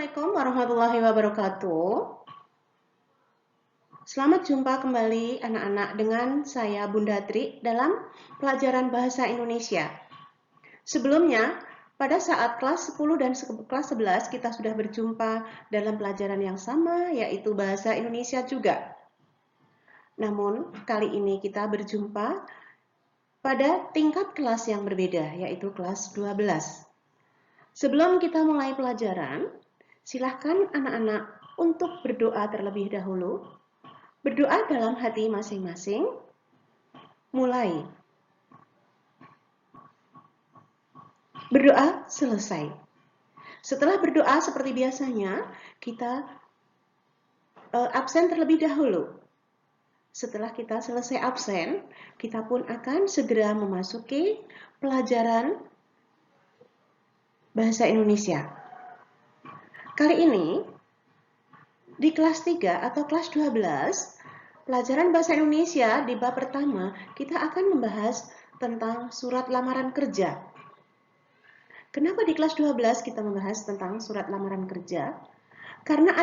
Assalamualaikum warahmatullahi wabarakatuh. Selamat jumpa kembali anak-anak dengan saya Bunda Tri dalam pelajaran Bahasa Indonesia. Sebelumnya, pada saat kelas 10 dan kelas 11 kita sudah berjumpa dalam pelajaran yang sama, yaitu Bahasa Indonesia juga. Namun, kali ini kita berjumpa pada tingkat kelas yang berbeda, yaitu kelas 12. Sebelum kita mulai pelajaran, silahkan anak-anak untuk berdoa terlebih dahulu. Berdoa dalam hati masing-masing. Mulai. Berdoa selesai. Setelah berdoa seperti biasanya, kita absen terlebih dahulu. Setelah kita selesai absen, kita pun akan segera memasuki pelajaran Bahasa Indonesia. Kali ini, di kelas 3 atau kelas 12, pelajaran Bahasa Indonesia di bab pertama, kita akan membahas tentang surat lamaran kerja. Kenapa di kelas 12 kita membahas tentang surat lamaran kerja? Karena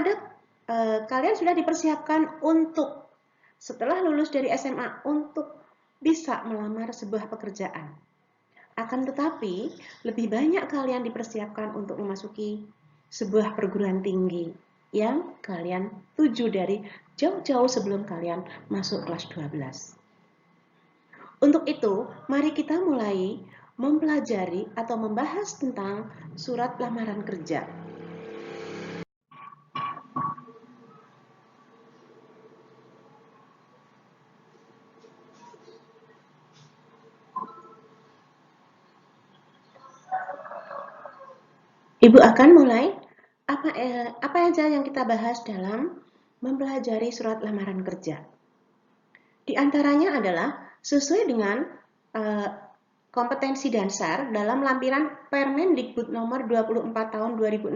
kalian sudah dipersiapkan untuk setelah lulus dari SMA untuk bisa melamar sebuah pekerjaan. Akan tetapi, lebih banyak kalian dipersiapkan untuk memasuki sebuah perguruan tinggi yang kalian tuju dari jauh-jauh sebelum kalian masuk kelas 12. Untuk itu, mari kita mulai mempelajari atau membahas tentang surat lamaran kerja. Ibu akan mulai. Apa aja yang kita bahas dalam mempelajari surat lamaran kerja? Di antaranya adalah sesuai dengan kompetensi dasar dalam lampiran Permendikbud nomor 24 tahun 2016,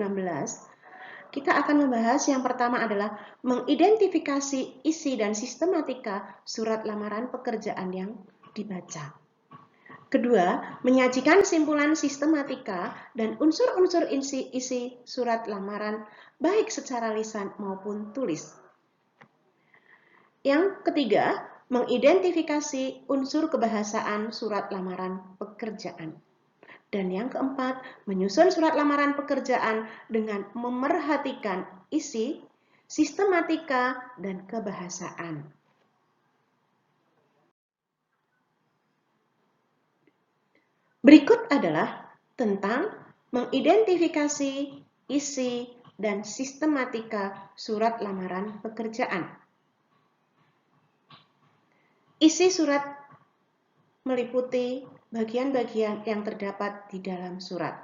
kita akan membahas yang pertama adalah mengidentifikasi isi dan sistematika surat lamaran pekerjaan yang dibaca. Kedua, menyajikan simpulan sistematika dan unsur-unsur isi surat lamaran baik secara lisan maupun tulis. Yang ketiga, mengidentifikasi unsur kebahasaan surat lamaran pekerjaan. Dan yang keempat, menyusun surat lamaran pekerjaan dengan memerhatikan isi, sistematika, dan kebahasaan. Berikut adalah tentang mengidentifikasi isi dan sistematika surat lamaran pekerjaan. Isi surat meliputi bagian-bagian yang terdapat di dalam surat.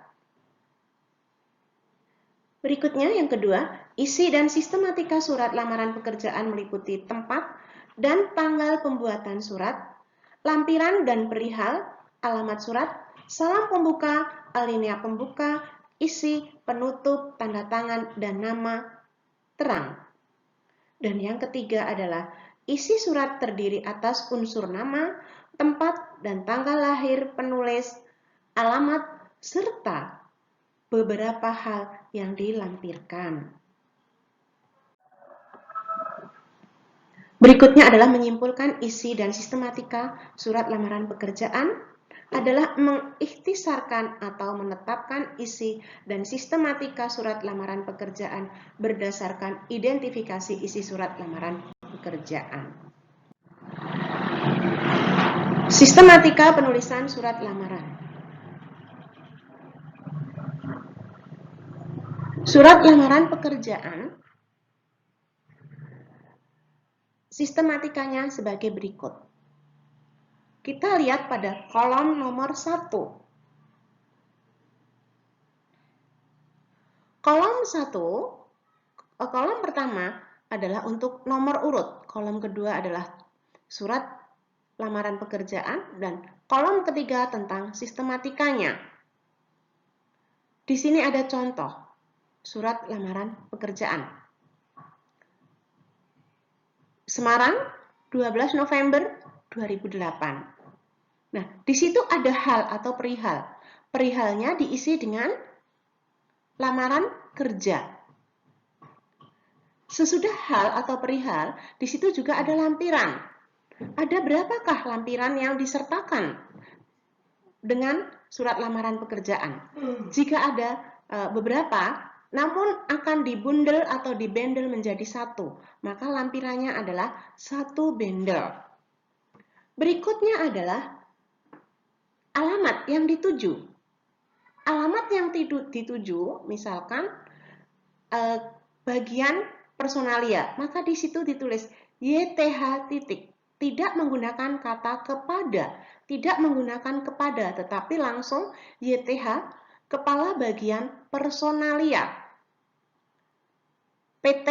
Berikutnya yang kedua, isi dan sistematika surat lamaran pekerjaan meliputi tempat dan tanggal pembuatan surat, lampiran dan perihal, alamat surat, salam pembuka, alinea pembuka, isi, penutup, tanda tangan, dan nama terang. Dan yang ketiga adalah isi surat terdiri atas unsur nama, tempat, dan tanggal lahir penulis, alamat, serta beberapa hal yang dilampirkan. Berikutnya adalah menyimpulkan isi dan sistematika surat lamaran pekerjaan adalah mengikhtisarkan atau menetapkan isi dan sistematika surat lamaran pekerjaan berdasarkan identifikasi isi surat lamaran pekerjaan. Sistematika penulisan surat lamaran. Surat lamaran pekerjaan, sistematikanya sebagai berikut. Kita lihat pada kolom nomor 1. Kolom pertama adalah untuk nomor urut. Kolom kedua adalah surat lamaran pekerjaan dan kolom ketiga tentang sistematikanya. Di sini ada contoh surat lamaran pekerjaan. Semarang, 12 November 2008. Nah, di situ ada hal atau perihal. Perihalnya diisi dengan lamaran kerja. Sesudah hal atau perihal, di situ juga ada lampiran. Ada berapakah lampiran yang disertakan dengan surat lamaran pekerjaan? Jika ada beberapa, namun akan dibundel atau dibendel menjadi satu, maka lampirannya adalah satu bendel. Berikutnya adalah alamat yang dituju. Alamat yang dituju, misalkan bagian personalia, maka di situ ditulis YTH titik. Tidak menggunakan kata kepada, tidak menggunakan kepada, tetapi langsung YTH, kepala bagian personalia. PT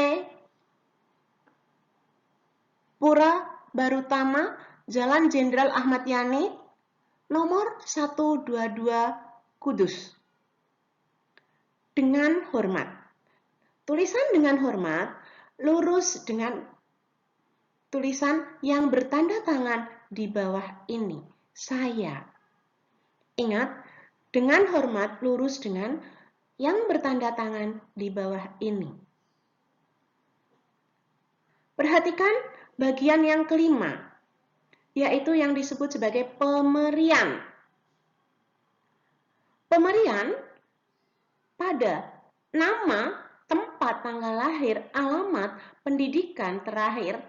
Pura Barutama, Jalan Jenderal Ahmad Yani, nomor 122 Kudus. Dengan hormat. Tulisan dengan hormat lurus dengan tulisan yang bertanda tangan di bawah ini, saya. Ingat, dengan hormat lurus dengan yang bertanda tangan di bawah ini. Perhatikan bagian yang kelima, yaitu yang disebut sebagai pemerian. Pemerian pada nama, tempat, tanggal lahir, alamat, pendidikan terakhir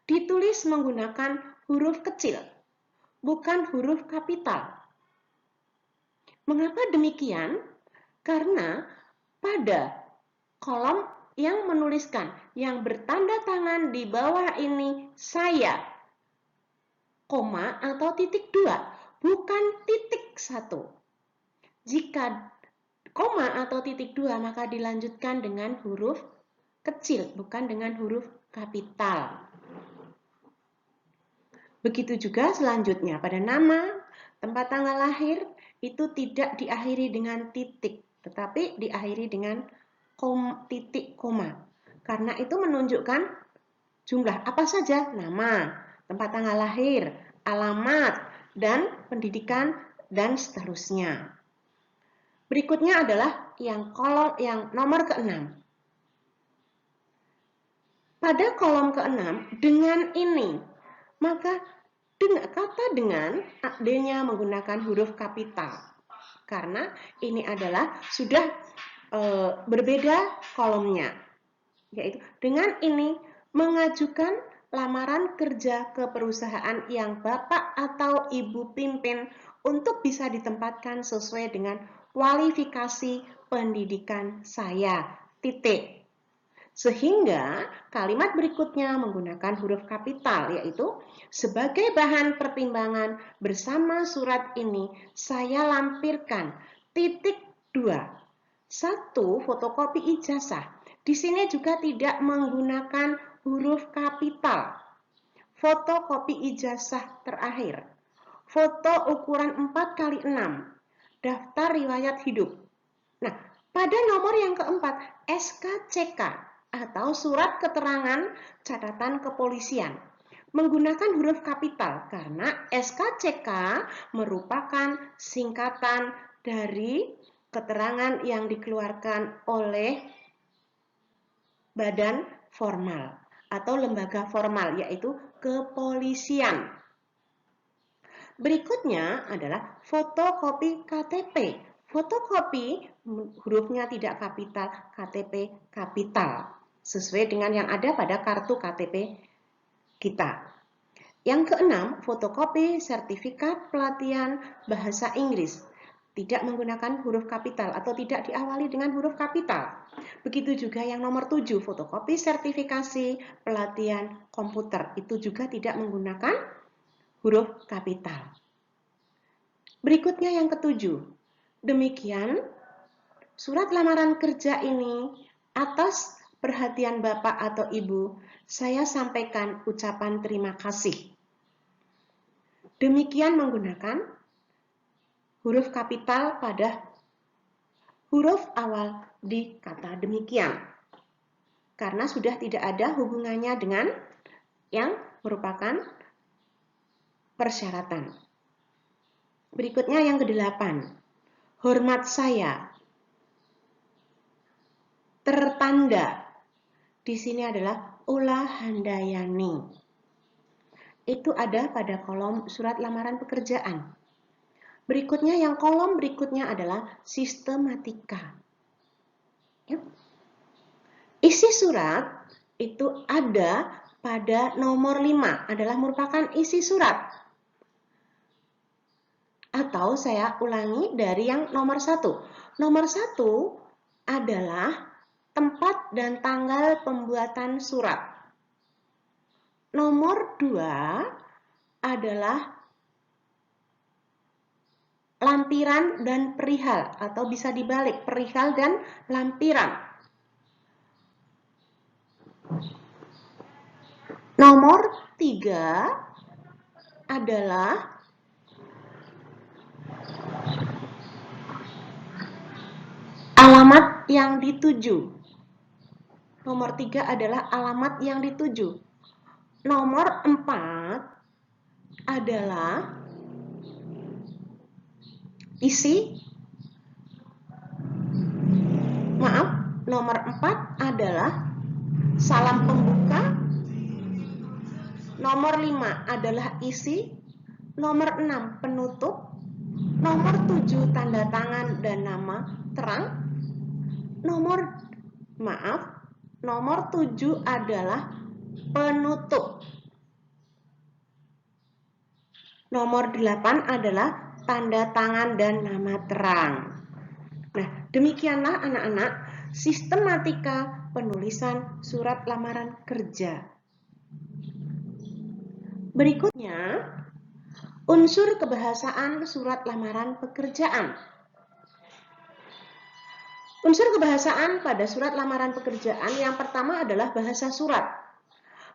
ditulis menggunakan huruf kecil, bukan huruf kapital. Mengapa demikian? Karena pada kolom yang menuliskan yang bertanda tangan di bawah ini saya, koma atau titik 2, bukan titik 1. Jika koma atau titik 2 maka dilanjutkan dengan huruf kecil, bukan dengan huruf kapital. Begitu juga selanjutnya pada nama, tempat tanggal lahir itu tidak diakhiri dengan titik, tetapi diakhiri dengan titik koma. Karena itu menunjukkan jumlah apa saja, nama, tempat tanggal lahir, alamat, dan pendidikan, dan seterusnya. Berikutnya adalah yang nomor ke-6. Pada kolom ke-6, dengan ini, maka kata dengan D-nya menggunakan huruf kapital. Karena ini adalah sudah berbeda kolomnya. Yaitu dengan ini mengajukan lamaran kerja ke perusahaan yang Bapak atau Ibu pimpin untuk bisa ditempatkan sesuai dengan kualifikasi pendidikan saya. Titik. Sehingga kalimat berikutnya menggunakan huruf kapital, yaitu sebagai bahan pertimbangan bersama surat ini saya lampirkan titik 2. 1. Fotokopi ijazah. Di sini juga tidak menggunakan huruf kapital. Fotokopi ijazah terakhir. Foto ukuran 4x6. Daftar riwayat hidup. Nah, pada nomor yang keempat, SKCK atau surat keterangan catatan kepolisian menggunakan huruf kapital karena SKCK merupakan singkatan dari keterangan yang dikeluarkan oleh badan formal atau lembaga formal, yaitu kepolisian. Berikutnya adalah fotokopi KTP. Fotokopi hurufnya tidak kapital, KTP kapital. Sesuai dengan yang ada pada kartu KTP kita. Yang keenam, fotokopi sertifikat pelatihan bahasa Inggris. Tidak menggunakan huruf kapital atau tidak diawali dengan huruf kapital. Begitu juga yang nomor 7, fotokopi sertifikasi pelatihan komputer. Itu juga tidak menggunakan huruf kapital. Berikutnya yang ketujuh. Demikian surat lamaran kerja ini atas perhatian Bapak atau Ibu, saya sampaikan ucapan terima kasih. Demikian menggunakan huruf kapital pada huruf awal di kata demikian. Karena sudah tidak ada hubungannya dengan yang merupakan persyaratan. Berikutnya yang ke-8. Hormat saya. Tertanda di sini adalah Ula Handayani. Itu ada pada kolom surat lamaran pekerjaan. Berikutnya, yang kolom berikutnya adalah sistematika. Ya. Isi surat itu ada pada nomor 5, adalah merupakan isi surat. Atau saya ulangi dari yang nomor 1. Nomor 1 adalah tempat dan tanggal pembuatan surat. Nomor 2 adalah lampiran dan perihal, atau bisa dibalik, perihal dan lampiran. Nomor 3 adalah alamat yang dituju. Nomor 3 adalah alamat yang dituju. Nomor 4 adalah nomor 4 adalah salam pembuka. Nomor 5 adalah isi. Nomor 6 penutup. Nomor 7 tanda tangan dan nama terang. Nomor 7 adalah penutup. Nomor 8 adalah tanda tangan dan nama terang. Nah, demikianlah anak-anak sistematika penulisan surat lamaran kerja. Berikutnya, unsur kebahasaan surat lamaran pekerjaan. Unsur kebahasaan pada surat lamaran pekerjaan yang pertama adalah bahasa surat.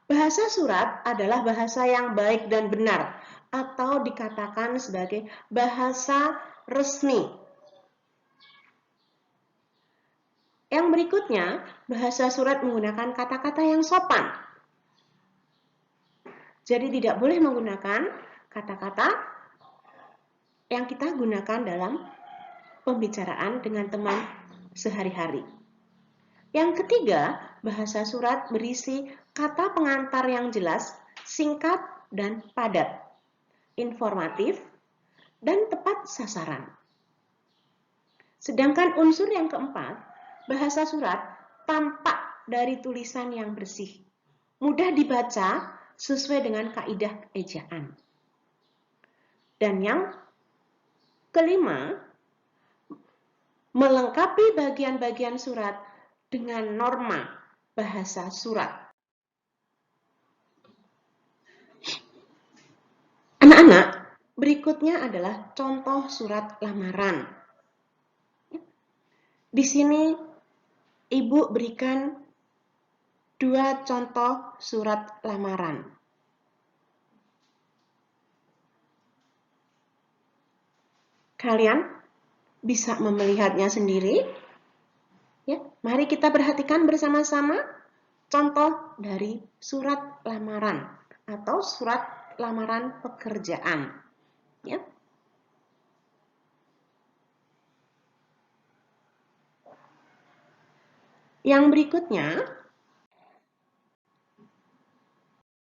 Bahasa surat adalah bahasa yang baik dan benar, atau dikatakan sebagai bahasa resmi. Yang berikutnya, bahasa surat menggunakan kata-kata yang sopan. Jadi tidak boleh menggunakan kata-kata yang kita gunakan dalam pembicaraan dengan teman sehari-hari. Yang ketiga, bahasa surat berisi kata pengantar yang jelas, singkat, dan padat, informatif, dan tepat sasaran. Sedangkan unsur yang keempat, bahasa surat tampak dari tulisan yang bersih, mudah dibaca sesuai dengan kaidah ejaan. Dan yang kelima, melengkapi bagian-bagian surat dengan norma bahasa surat. Anak-anak, berikutnya adalah contoh surat lamaran. Di sini Ibu berikan 2 contoh surat lamaran. Kalian bisa melihatnya sendiri. Ya, mari kita perhatikan bersama-sama contoh dari surat lamaran atau surat lamaran pekerjaan. Ya. Yang berikutnya